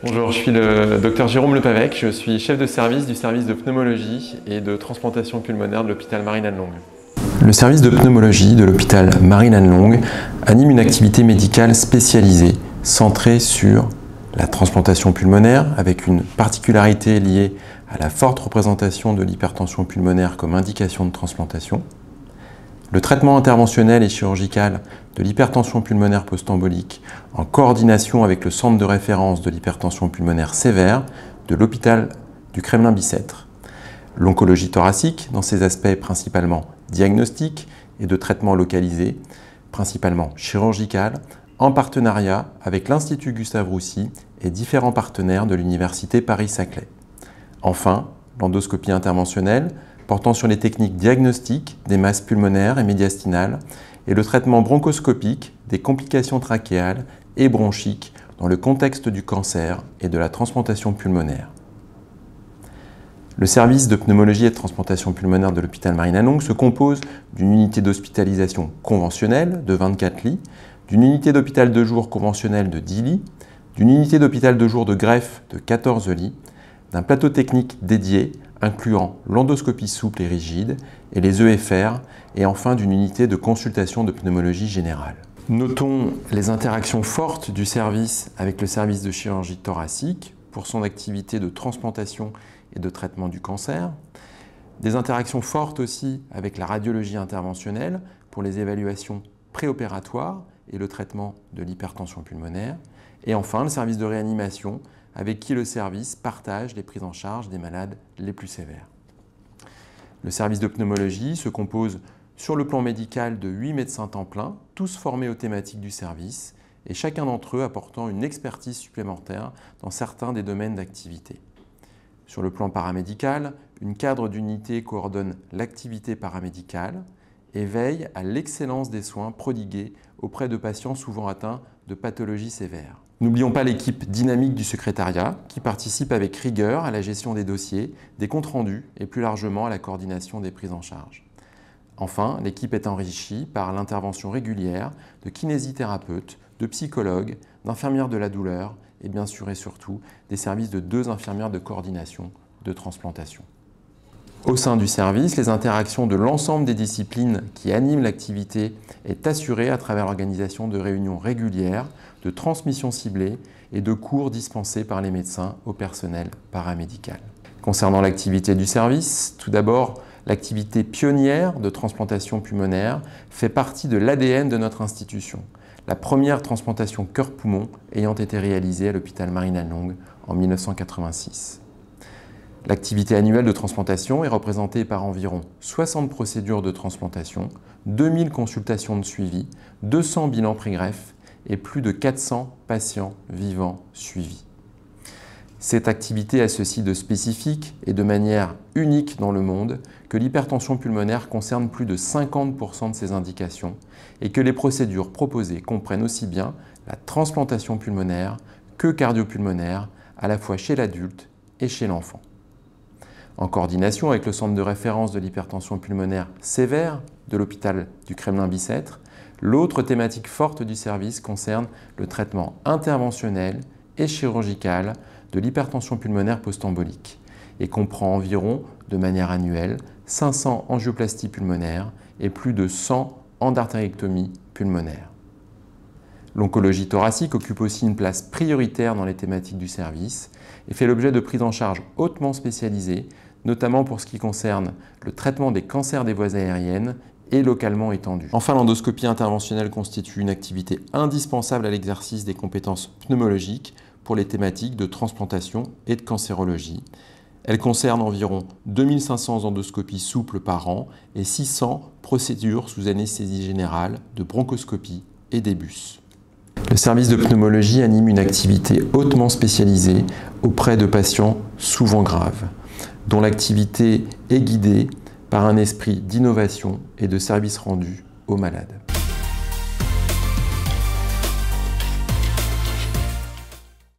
Bonjour, je suis le docteur Jérôme Lepavec, je suis chef de service du service de pneumologie et de transplantation pulmonaire de l'hôpital Marine-Anne-Longue. Le service de pneumologie de l'hôpital Marine-Anne-Longue anime une activité médicale spécialisée centrée sur la transplantation pulmonaire avec une particularité liée à la forte représentation de l'hypertension pulmonaire comme indication de transplantation, le traitement interventionnel et chirurgical de l'hypertension pulmonaire post-embolique en coordination avec le centre de référence de l'hypertension pulmonaire sévère de l'hôpital du Kremlin-Bicêtre, l'oncologie thoracique dans ses aspects principalement diagnostiques et de traitement localisé, principalement chirurgical, en partenariat avec l'Institut Gustave-Roussy et différents partenaires de l'Université Paris-Saclay. Enfin, l'endoscopie interventionnelle portant sur les techniques diagnostiques des masses pulmonaires et médiastinales et le traitement bronchoscopique des complications trachéales et bronchiques dans le contexte du cancer et de la transplantation pulmonaire. Le service de pneumologie et de transplantation pulmonaire de l'hôpital Marine-Anne-Longue se compose d'une unité d'hospitalisation conventionnelle de 24 lits, d'une unité d'hôpital de jour conventionnelle de 10 lits, d'une unité d'hôpital de jour de greffe de 14 lits, d'un plateau technique dédié incluant l'endoscopie souple et rigide et les EFR, et enfin d'une unité de consultation de pneumologie générale. Notons les interactions fortes du service avec le service de chirurgie thoracique pour son activité de transplantation et de traitement du cancer, des interactions fortes aussi avec la radiologie interventionnelle pour les évaluations préopératoires et le traitement de l'hypertension pulmonaire, et enfin le service de réanimation avec qui le service partage les prises en charge des malades les plus sévères. Le service de pneumologie se compose sur le plan médical de 8 médecins temps plein, tous formés aux thématiques du service, et chacun d'entre eux apportant une expertise supplémentaire dans certains des domaines d'activité. Sur le plan paramédical, une cadre d'unité coordonne l'activité paramédicale et veille à l'excellence des soins prodigués auprès de patients souvent atteints de pathologies sévères. N'oublions pas l'équipe dynamique du secrétariat qui participe avec rigueur à la gestion des dossiers, des comptes rendus et plus largement à la coordination des prises en charge. Enfin, l'équipe est enrichie par l'intervention régulière de kinésithérapeutes, de psychologues, d'infirmières de la douleur et bien sûr et surtout des services de 2 infirmières de coordination de transplantation. Au sein du service, les interactions de l'ensemble des disciplines qui animent l'activité est assurée à travers l'organisation de réunions régulières, de transmissions ciblées et de cours dispensés par les médecins au personnel paramédical. Concernant l'activité du service, tout d'abord, l'activité pionnière de transplantation pulmonaire fait partie de l'ADN de notre institution. La première transplantation cœur-poumon ayant été réalisée à l'hôpital Marine-Anne-Longue en 1986. L'activité annuelle de transplantation est représentée par environ 60 procédures de transplantation, 2000 consultations de suivi, 200 bilans pré-greffe et plus de 400 patients vivants suivis. Cette activité a ceci de spécifique et de manière unique dans le monde que l'hypertension pulmonaire concerne plus de 50% de ses indications et que les procédures proposées comprennent aussi bien la transplantation pulmonaire que cardiopulmonaire, à la fois chez l'adulte et chez l'enfant. En coordination avec le centre de référence de l'hypertension pulmonaire sévère de l'hôpital du Kremlin-Bicêtre, l'autre thématique forte du service concerne le traitement interventionnel et chirurgical de l'hypertension pulmonaire post-embolique et comprend environ, de manière annuelle, 500 angioplasties pulmonaires et plus de 100 endartérectomies pulmonaires. L'oncologie thoracique occupe aussi une place prioritaire dans les thématiques du service et fait l'objet de prises en charge hautement spécialisées, notamment pour ce qui concerne le traitement des cancers des voies aériennes et localement étendus. Enfin, l'endoscopie interventionnelle constitue une activité indispensable à l'exercice des compétences pneumologiques pour les thématiques de transplantation et de cancérologie. Elle concerne environ 2500 endoscopies souples par an et 600 procédures sous anesthésie générale de bronchoscopie et d'ébus. Le service de pneumologie anime une activité hautement spécialisée auprès de patients souvent graves, dont l'activité est guidée par un esprit d'innovation et de service rendu aux malades.